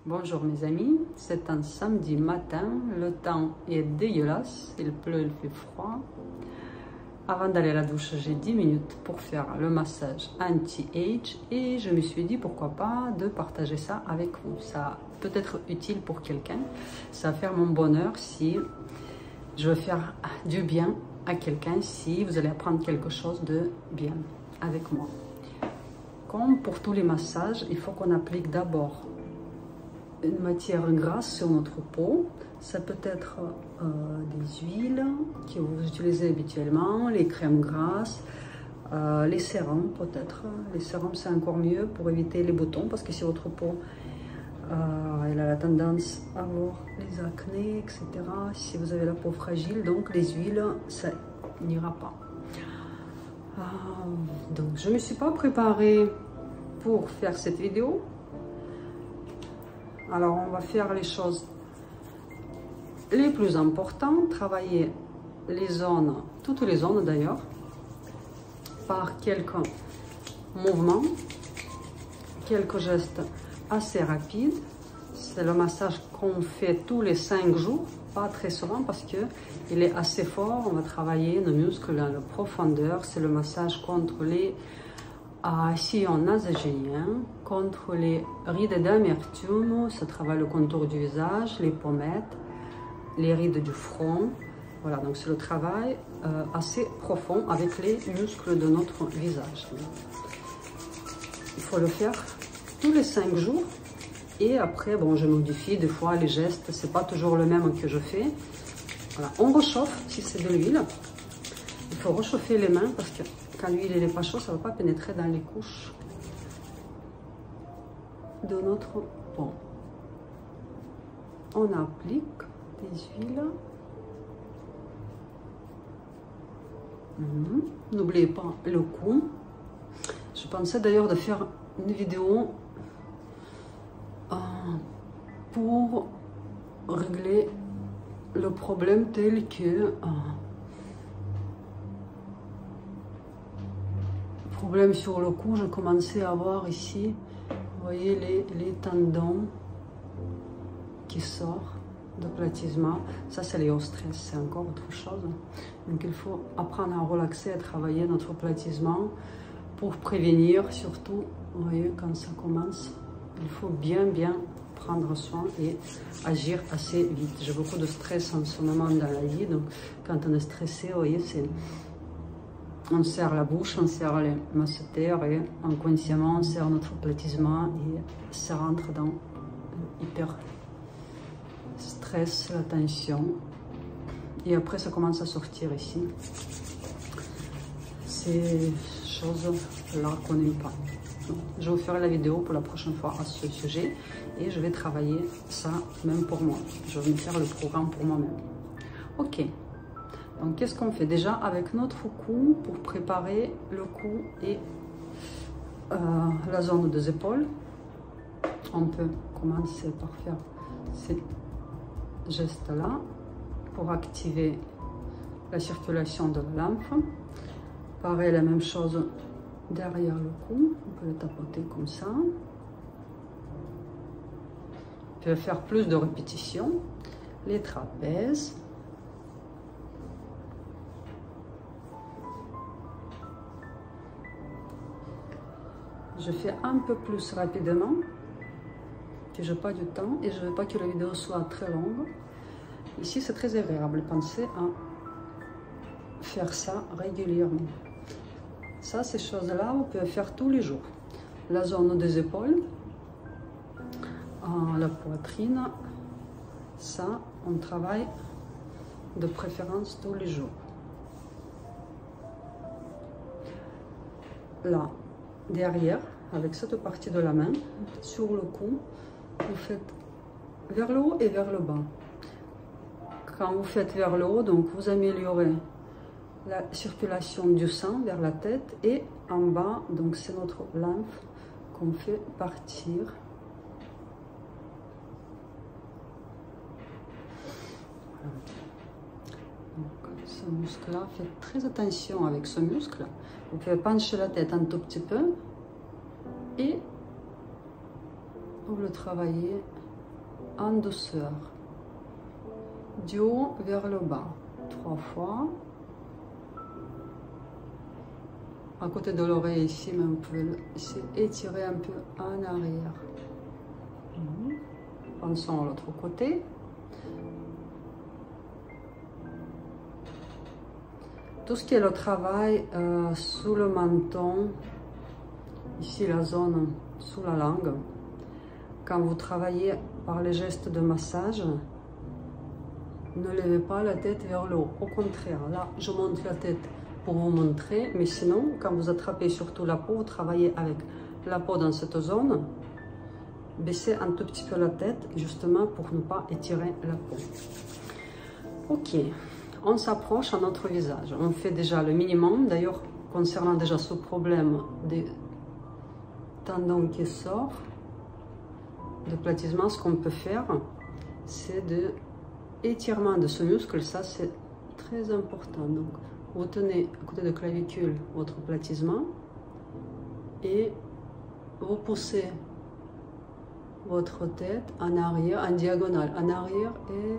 Bonjour mes amis, c'est un samedi matin, le temps est dégueulasse, il pleut, il fait froid. Avant d'aller à la douche, j'ai 10 minutes pour faire le massage anti-age et je me suis dit pourquoi pas de partager ça avec vous. Ça peut être utile pour quelqu'un, ça va faire mon bonheur si je veux faire du bien à quelqu'un, si vous allez apprendre quelque chose de bien avec moi. Comme pour tous les massages, il faut qu'on applique d'abord une matière grasse sur notre peau. Ça peut être des huiles que vous utilisez habituellement, les crèmes grasses, les sérums peut-être. Les sérums c'est encore mieux pour éviter les boutons parce que si votre peau elle a la tendance à avoir les acnés, etc. Si vous avez la peau fragile, donc les huiles ça n'ira pas. Donc je ne me suis pas préparée pour faire cette vidéo. Alors on va faire les choses les plus importantes, travailler les zones, toutes les zones d'ailleurs, par quelques mouvements, quelques gestes assez rapides. C'est le massage qu'on fait tous les 5 jours, pas très souvent parce que il est assez fort. On va travailler nos muscles dans la profondeur. C'est le massage contre les sillons nasogéniens, contre les rides d'amertume. Ça travaille le contour du visage, les pommettes, les rides du front. Voilà, donc c'est le travail assez profond avec les muscles de notre visage. Il faut le faire tous les 5 jours. Et après, bon, je modifie des fois les gestes, c'est pas toujours le même que je fais. Voilà, on réchauffe si c'est de l'huile. Il faut réchauffer les mains parce que quand l'huile n'est pas chaude, ça ne va pas pénétrer dans les couches de notre peau. On applique des huiles. N'oubliez pas le cou. Je pensais d'ailleurs de faire une vidéo pour régler le problème tel que problème sur le cou. Je commençais à avoir ici, vous voyez les tendons qui sortent de platysma. Ça c'est les hauts stress, c'est encore autre chose. Donc il faut apprendre à relaxer, à travailler notre platysma pour prévenir, surtout vous voyez quand ça commence. Il faut bien prendre soin et agir assez vite. J'ai beaucoup de stress en ce moment dans la vie, donc quand on est stressé, vous voyez, on serre la bouche, on serre les masséters et inconsciemment on serre notre platysma et ça rentre dans hyper stress, la tension. Et après ça commence à sortir ici. Ces choses-là qu'on n'aime pas. Donc, je vous ferai la vidéo pour la prochaine fois à ce sujet et je vais travailler ça même pour moi. Je vais me faire le programme pour moi-même. Ok. Donc qu'est-ce qu'on fait déjà avec notre cou pour préparer le cou et la zone des épaules? On peut commencer par faire ces gestes-là pour activer la circulation de la lymphe. Pareil, la même chose derrière le cou, on peut le tapoter comme ça. On peut faire plus de répétitions. Les trapèzes. Je fais un peu plus rapidement, que je n'ai pas du temps et je ne veux pas que la vidéo soit très longue. Ici, c'est très agréable. Pensez à faire ça régulièrement. Ça, ces choses-là, vous pouvez faire tous les jours. La zone des épaules, la poitrine, ça, on travaille de préférence tous les jours. Là, derrière, avec cette partie de la main, sur le cou, vous faites vers le haut et vers le bas. Quand vous faites vers le haut, donc vous améliorez la circulation du sang vers la tête et en bas, donc c'est notre lymphe qu'on fait partir. Donc, ce muscle-là, faites très attention avec ce muscle. Vous pouvez pencher la tête un tout petit peu et vous le travaillez en douceur. Du haut vers le bas. 3 fois. À côté de l'oreille ici, mais on peut étirer un peu en arrière. Pensons à l'autre côté. Tout ce qui est le travail sous le menton, ici la zone sous la langue, quand vous travaillez par les gestes de massage, ne levez pas la tête vers le haut. Au contraire, là, je monte la tête pour vous montrer, mais sinon, quand vous attrapez surtout la peau, vous travaillez avec la peau dans cette zone, baissez un tout petit peu la tête, justement pour ne pas étirer la peau. Ok, on s'approche à notre visage. On fait déjà le minimum. D'ailleurs, concernant déjà ce problème des tendons qui sort, de platissement, ce qu'on peut faire, c'est de étirement de ce muscle. Ça, c'est très important. Donc, vous tenez à côté de clavicule votre platissement et vous poussez votre tête en arrière, en diagonale, en arrière et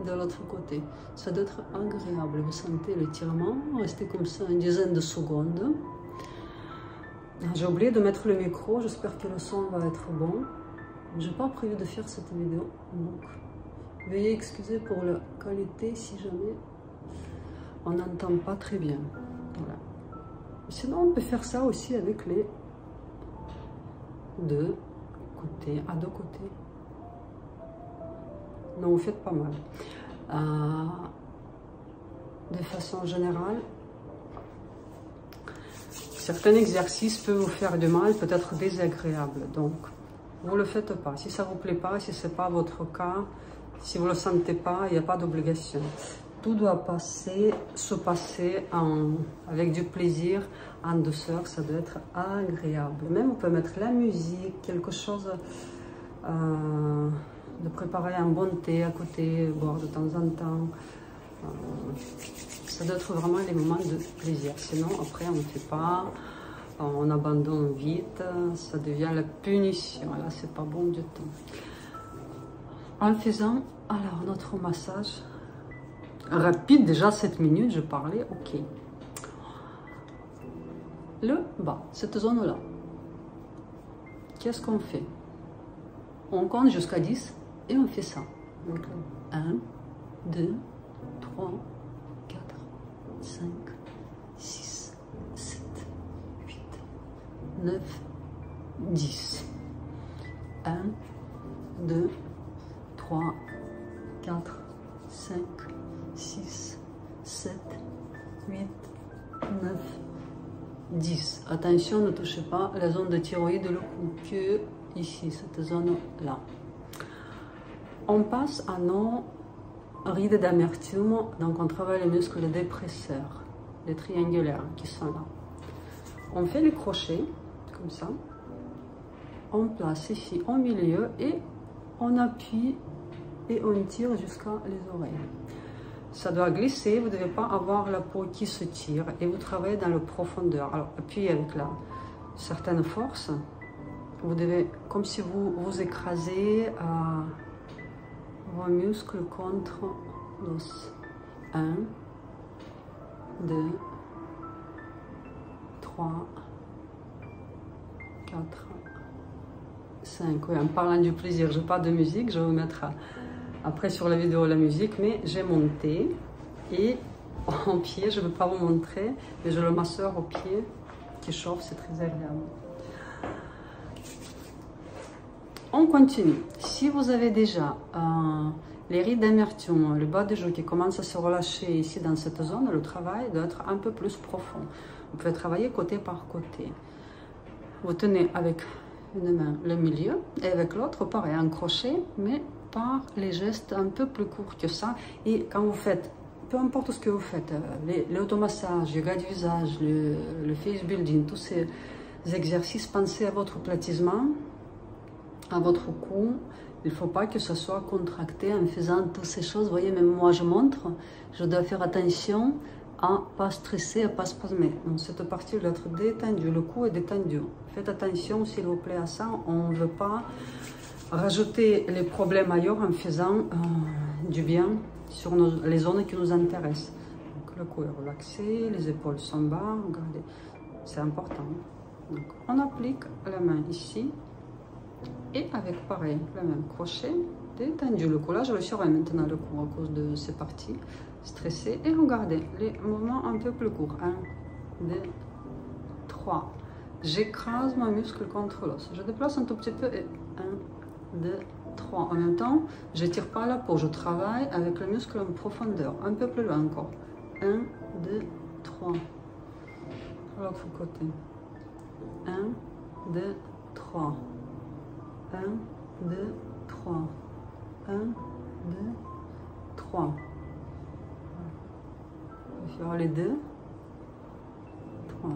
de l'autre côté. Ça doit être agréable. Vous sentez l'étirement. Restez comme ça une dizaine de secondes. J'ai oublié de mettre le micro. J'espère que le son va être bon. Je n'ai pas prévu de faire cette vidéo. Donc, veuillez excuser pour la qualité si jamais on n'entend pas très bien. Voilà. Sinon, on peut faire ça aussi avec les deux côtés, à deux côtés. Non, vous faites pas mal. De façon générale, certains exercices peuvent vous faire du mal, peut-être désagréable. Donc, vous ne le faites pas. Si ça ne vous plaît pas, si ce n'est pas votre cas, si vous ne le sentez pas, il n'y a pas d'obligation. Tout doit se passer avec du plaisir, en douceur, ça doit être agréable. Même on peut mettre la musique, quelque chose, de préparer un bon thé à côté, boire de temps en temps. Ça doit être vraiment les moments de plaisir. Sinon, après, on ne fait pas, on abandonne vite, ça devient la punition. Là, c'est pas bon du tout. En faisant, alors, notre massage rapide, déjà 7 minutes, je parlais, ok. Le bas, cette zone-là, qu'est-ce qu'on fait? On compte jusqu'à 10 et on fait ça. Donc, 1, 2, 3, 4, 5, 6, 7, 8, 9, 10. 1, 2, 3, 4, 5, 6, 7, 8, 9, 10. Attention, ne touchez pas la zone de thyroïde, le cou, que ici, cette zone-là. On passe à nos rides d'amertume. Donc, on travaille les muscles dépresseurs, les triangulaires qui sont là. On fait les crochets, comme ça. On place ici au milieu et on appuie et on tire jusqu'à les oreilles. Ça doit glisser, vous ne devez pas avoir la peau qui se tire et vous travaillez dans la profondeur. Alors, appuyez avec la certaine force. Vous devez, comme si vous écrasez vos muscles contre l'os. 1, 2, 3, 4, 5. Oui, en parlant du plaisir, je parle de musique, je vais vous mettre après sur la vidéo la musique, mais j'ai monté et en pied, je ne vais pas vous montrer, mais j'ai le masseur au pied qui chauffe, c'est très agréable. On continue. Si vous avez déjà les rides d'amertume, le bas des joues qui commencent à se relâcher ici dans cette zone, le travail doit être un peu plus profond. Vous pouvez travailler côté par côté. Vous tenez avec une main le milieu et avec l'autre, pareil, un crochet, mais par les gestes un peu plus courts que ça. Et quand vous faites, peu importe ce que vous faites, l'automassage, le yoga du visage, le face building, tous ces exercices, pensez à votre platissement, à votre cou. Il ne faut pas que ce soit contracté en faisant toutes ces choses. Vous voyez, même moi je montre, je dois faire attention à ne pas stresser, à ne pas spasmer. Donc cette partie doit être détendue, le cou est détendu. Faites attention s'il vous plaît à ça, on ne veut pas rajouter les problèmes ailleurs en faisant du bien sur les zones qui nous intéressent. Donc, le cou est relaxé, les épaules sont bas, regardez, c'est important. Donc, on applique la main ici et avec pareil, le même crochet, détendu le cou. Là, je le surveille maintenant le cou à cause de ces parties stressées. Et regardez, les mouvements un peu plus courts. 1, 2, 3. J'écrase mon muscle contre l'os. Je déplace un tout petit peu et 1, 2, 3. En même temps, je ne tire pas la peau, je travaille avec le muscle en profondeur. Un peu plus loin encore. 1, 2, 3. L'autre côté. 1, 2, 3. 1, 2, 3. 1, 2, 3. Je vais faire les deux. 3.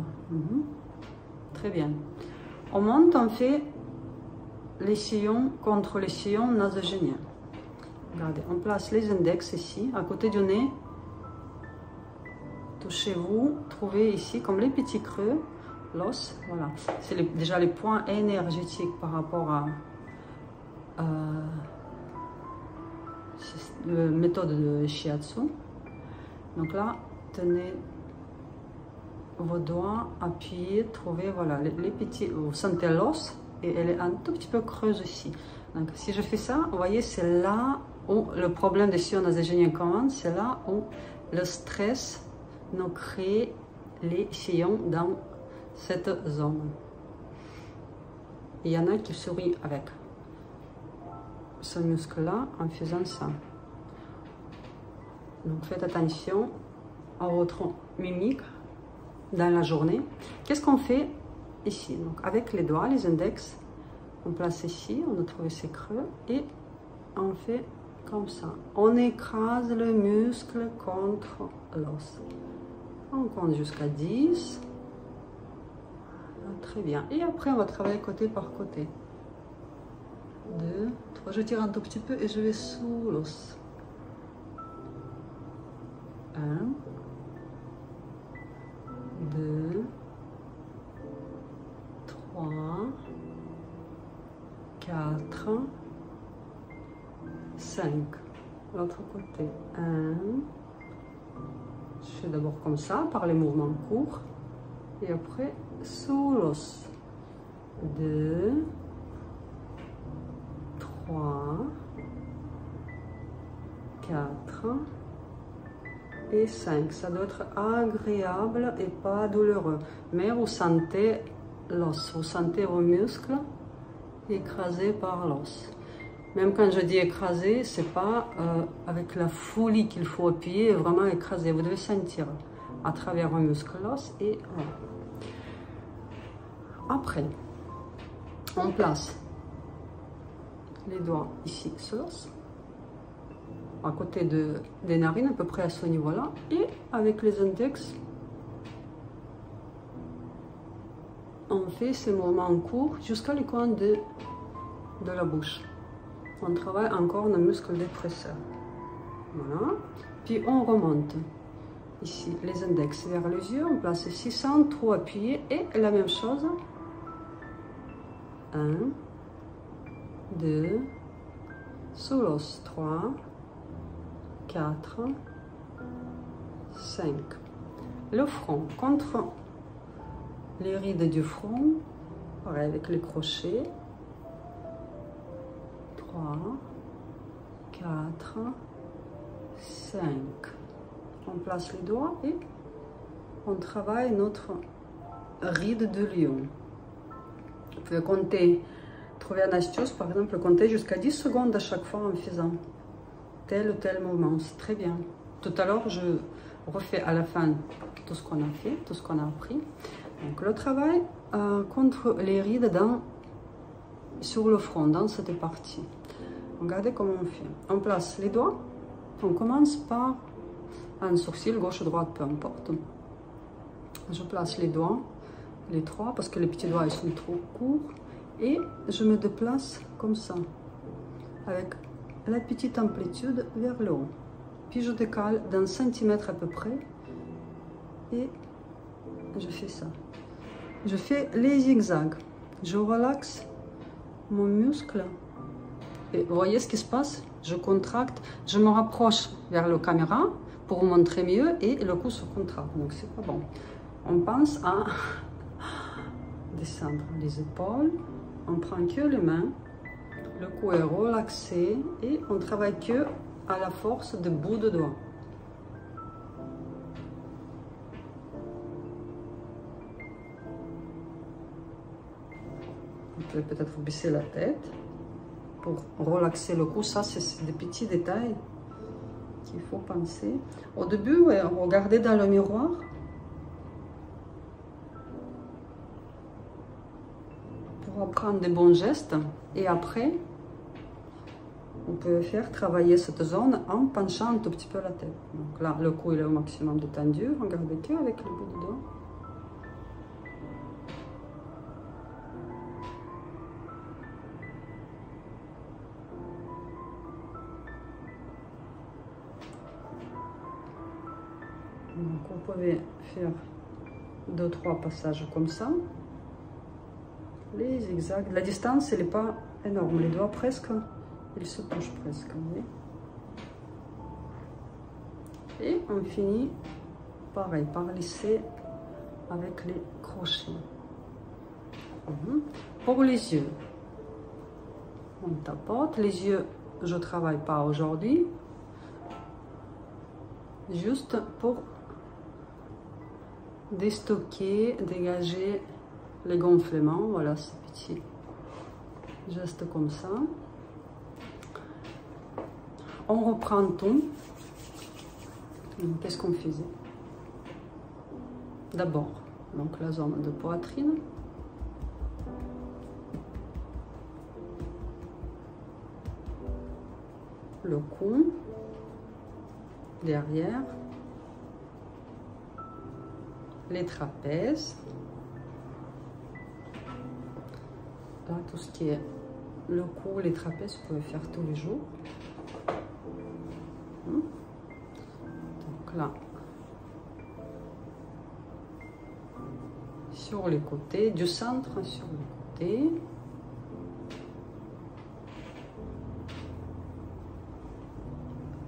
Très bien. On monte, on fait les sillons contre les sillons nasogéniens. Regardez, on place les index ici, à côté du nez. Touchez-vous, trouvez ici comme les petits creux, l'os. Voilà, c'est déjà les points énergétiques par rapport à la méthode de Shiatsu. Donc là, tenez vos doigts, appuyez, trouvez, voilà, les petits, vous sentez l'os et elle est un tout petit peu creuse ici. Donc si je fais ça, vous voyez, c'est là où le problème des sillons nasogéniens commence, c'est là où le stress nous crée les sillons dans cette zone. Il y en a qui sourient avec ce muscle-là en faisant ça. Donc faites attention à votre mimique dans la journée. Qu'est-ce qu'on fait ici? Donc avec les doigts, les index, on place ici, on a trouvé ces creux et on fait comme ça. On écrase le muscle contre l'os. On compte jusqu'à 10. Très bien. Et après, on va travailler côté par côté. 2, 3. Je tire un tout petit peu et je vais sous l'os. 1, 2, 3, 4, 5. L'autre côté. 1. Je fais d'abord comme ça, par les mouvements courts. Et après, sous l'os. 2, 3, 4 et 5. Ça doit être agréable et pas douloureux. Mais vous sentez l'os, vous sentez vos muscles écrasés par l'os. Même quand je dis écraser, c'est pas avec la folie qu'il faut appuyer, vraiment écraser. Vous devez sentir à travers vos muscles l'os et voilà. Après, on place les doigts ici sur l'os, à côté des narines, à peu près à ce niveau-là, et avec les index, on fait ces mouvements courts jusqu'à les coins de la bouche. On travaille encore le muscle dépresseur. Voilà. Puis on remonte ici les index vers les yeux, on place ici sans trop appuyer et la même chose. 1, 2, sous l'os 3, 4, 5. Le front contre les rides du front, pareil avec les crochets. 3, 4, 5. On place les doigts et on travaille notre ride de lion. Vous pouvez compter, trouver une astuce, par exemple, compter jusqu'à 10 secondes à chaque fois en faisant tel ou tel mouvement. C'est très bien. Tout à l'heure, je refais à la fin tout ce qu'on a fait, tout ce qu'on a appris. Donc, le travail contre les rides sur le front, dans cette partie. Regardez comment on fait. On place les doigts. On commence par un sourcil, gauche ou droite, peu importe. Je place les doigts, les trois, parce que les petits doigts ils sont trop courts. Et je me déplace comme ça, avec la petite amplitude vers le haut. Puis je décale d'un centimètre à peu près. Et je fais ça. Je fais les zigzags. Je relaxe mon muscle Et vous voyez ce qui se passe? Je contracte, je me rapproche vers la caméra pour vous montrer mieux et le cou se contracte. Donc c'est pas bon. On pense à descendre les épaules. On prend que les mains. Le cou est relaxé et on travaille que à la force de bout de doigt. Vous pouvez peut-être baisser la tête pour relaxer le cou. Ça, c'est des petits détails qu'il faut penser. Au début, ouais, regardez dans le miroir. Pour apprendre des bons gestes. Et après, on peut faire travailler cette zone en penchant un tout petit peu la tête. Donc là, le cou il est au maximum détendu. Regardez que avec le bout du doigt. Donc vous pouvez faire 2-3 passages comme ça. Les zigzags. La distance, elle n'est pas énorme. Les doigts presque, ils se touchent presque. Vous voyez. Et on finit pareil, par lisser avec les crochets. Pour les yeux, on tapote. Les yeux, je ne travaille pas aujourd'hui. Juste pour déstocker, dégager les gonflements. Voilà, ce petit geste comme ça. On reprend tout. Qu'est-ce qu'on faisait? D'abord, donc la zone de poitrine. Le cou. Derrière. Les trapèzes. Là, tout ce qui est le cou, les trapèzes, vous pouvez faire tous les jours. Donc là, sur les côtés, du centre sur les côtés.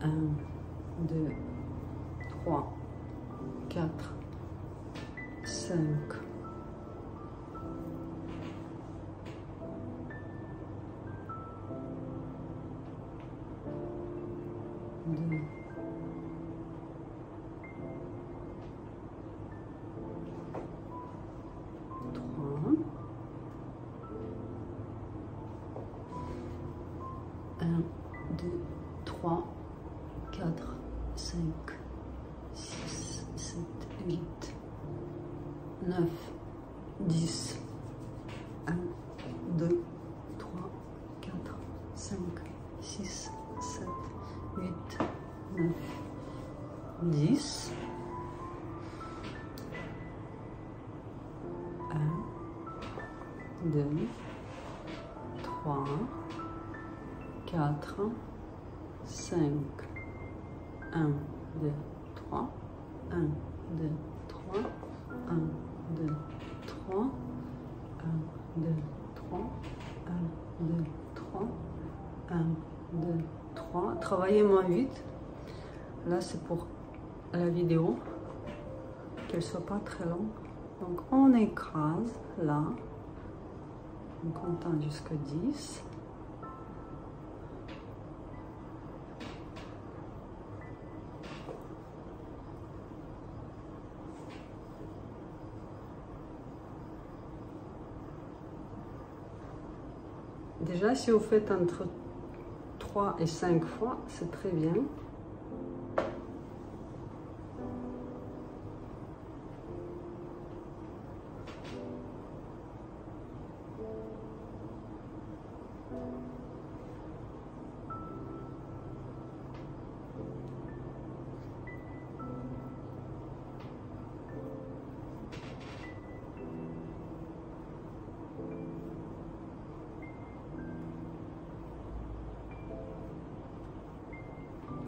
Un, 2, 3, 4, 5. 2, 3, 1, 2, 3, 4, 5, 6, 7, 8, 9, 10, 1, 2, 3, 4, 5, 6, 7, 8, 9, 10. 1, 2, 3, 4, 5, 1, 2, 3, 1, 2, 3, 1, 2, 3, 1, 2, 3, 1, 2, 3, 1, 2, 3. Travaillez moins vite. Là, c'est pour la vidéo, qu'elle soit pas très longue. Donc, on écrase là. On compte jusqu'à 10. Déjà, si vous faites entre 3 et 5 fois, c'est très bien.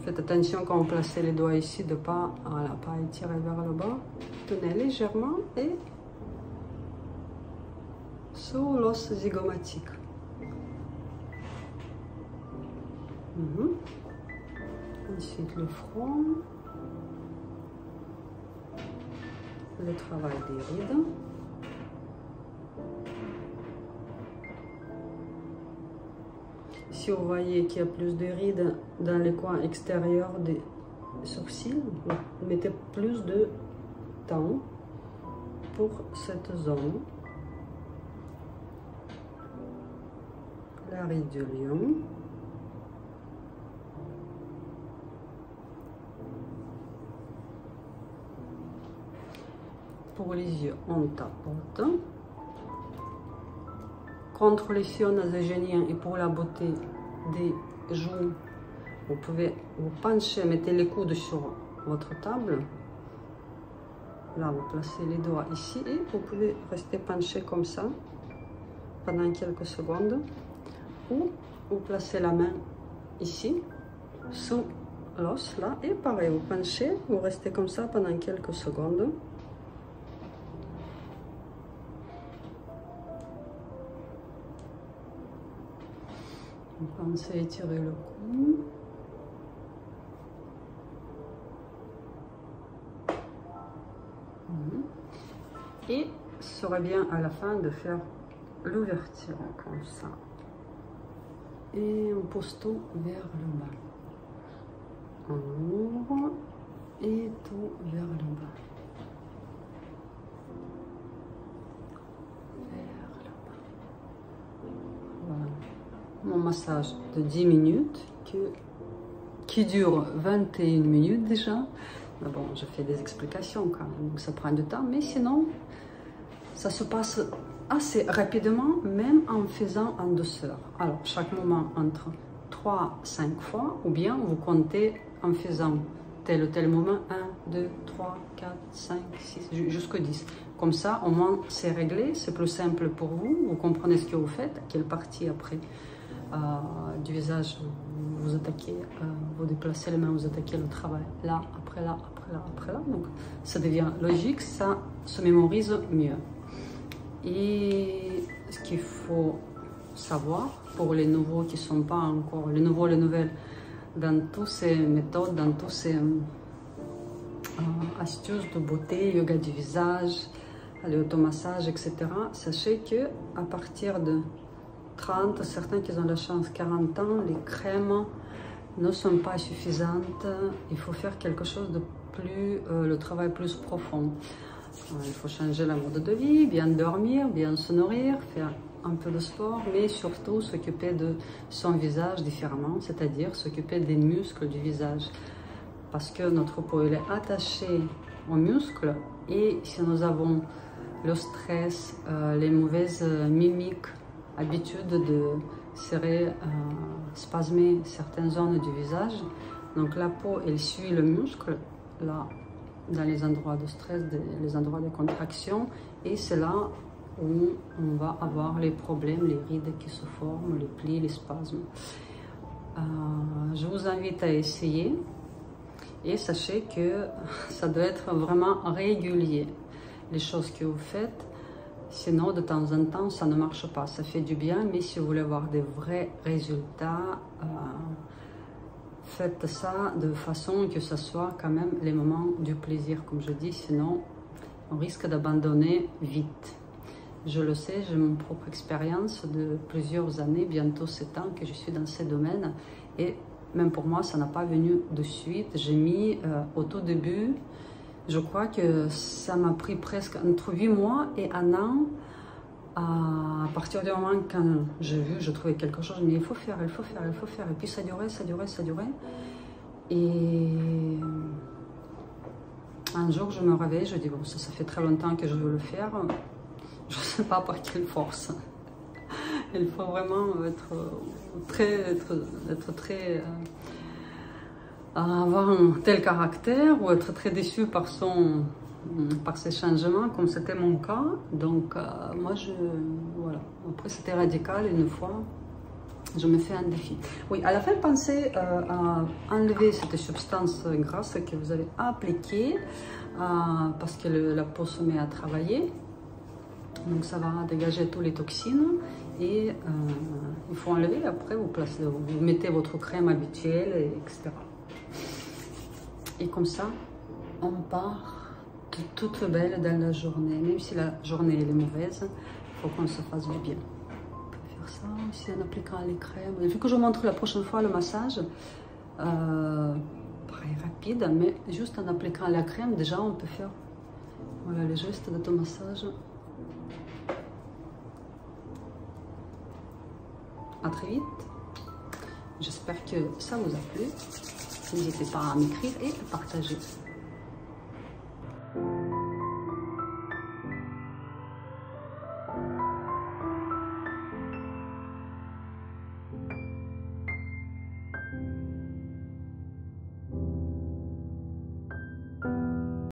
Faites attention quand vous placez les doigts ici de pas, voilà, pas étirer vers le bas. Tenez légèrement et sur l'os zygomatique. Ensuite le front, le travail des rides. Si vous voyez qu'il y a plus de rides dans les coins extérieurs des sourcils, mettez plus de temps pour cette zone. La ride du lion. Pour les yeux, on tapote. Contre les sillons nasogéniens et pour la beauté des joues, vous pouvez vous pencher, mettez les coudes sur votre table. Là, vous placez les doigts ici et vous pouvez rester penché comme ça pendant quelques secondes. Ou vous placez la main ici, sous l'os, là, et pareil, vous penchez, vous restez comme ça pendant quelques secondes. Pensez à étirer le cou. Et ce serait bien à la fin de faire l'ouverture comme ça. Et on pose tout vers le bas. On ouvre et tout vers le bas. Vers le bas. Voilà. Mon massage de 10 minutes qui dure 21 minutes déjà. Mais bon, je fais des explications quand même, donc ça prend du temps. Mais sinon, ça se passe assez rapidement, même en faisant en douceur. Alors, chaque moment entre 3 à 5 fois, ou bien vous comptez en faisant tel ou tel moment, 1, 2, 3, 4, 5, 6, jusqu'au 10. Comme ça, au moins, c'est réglé, c'est plus simple pour vous, vous comprenez ce que vous faites, à quelle partie après du visage vous attaquez, vous déplacez les mains, vous attaquez le travail, là, après là, après là, après là. Donc, ça devient logique, ça se mémorise mieux. Et ce qu'il faut savoir pour les nouveaux qui ne sont pas encore, les nouveaux, les nouvelles, dans toutes ces méthodes, dans toutes ces astuces de beauté, yoga du visage, l'automassage, etc., sachez que à partir de 30, certains qui ont la chance 40 ans, les crèmes ne sont pas suffisantes. Il faut faire quelque chose de plus, le travail plus profond. Il faut changer la mode de vie, bien dormir, bien se nourrir, faire un peu de sport, mais surtout s'occuper de son visage différemment, c'est-à-dire s'occuper des muscles du visage. Parce que notre peau elle est attachée aux muscles et si nous avons le stress, les mauvaises mimiques, habitude de serrer, spasmer certaines zones du visage. Donc la peau, elle suit le muscle, là, dans les endroits de stress, les endroits de contraction. Et c'est là où on va avoir les problèmes, les rides qui se forment, les plis, les spasmes. Je vous invite à essayer. Et sachez que ça doit être vraiment régulier, les choses que vous faites. Sinon, de temps en temps, ça ne marche pas. Ça fait du bien, mais si vous voulez avoir des vrais résultats, faites ça de façon que ce soit quand même les moments du plaisir, comme je dis. Sinon, on risque d'abandonner vite. Je le sais, j'ai mon propre expérience de plusieurs années, bientôt 7 ans que je suis dans ce domaine. Et même pour moi, ça n'a pas venu de suite. J'ai mis au tout début, je crois que ça m'a pris presque entre 8 mois et 1 an. À partir du moment quand j'ai vu, je trouvais quelque chose, mais il faut faire, il faut faire, il faut faire. Et puis ça durait, ça durait, ça durait. Et un jour, je me réveille, je dis, bon, ça fait très longtemps que je veux le faire. Je ne sais pas par quelle force. Il faut vraiment être très avoir un tel caractère ou être très déçu par ces changements, comme c'était mon cas. Donc, moi, voilà. Après, c'était radical. Une fois, je me fais un défi. Oui, à la fin, pensez à enlever cette substance grasse que vous allez appliquer parce que la peau se met à travailler. Donc, ça va dégager toutes les toxines. et il faut enlever. Après, vous mettez votre crème habituelle, etc. Et comme ça, on part toute belle dans la journée. Même si la journée elle est mauvaise, il faut qu'on se fasse du bien. On peut faire ça aussi en appliquant les crèmes. Vu que je montre la prochaine fois le massage, pareil rapide, mais juste en appliquant la crème, déjà on peut faire voilà, les gestes d'automassage. À très vite. J'espère que ça vous a plu. N'hésitez pas à m'écrire et à partager.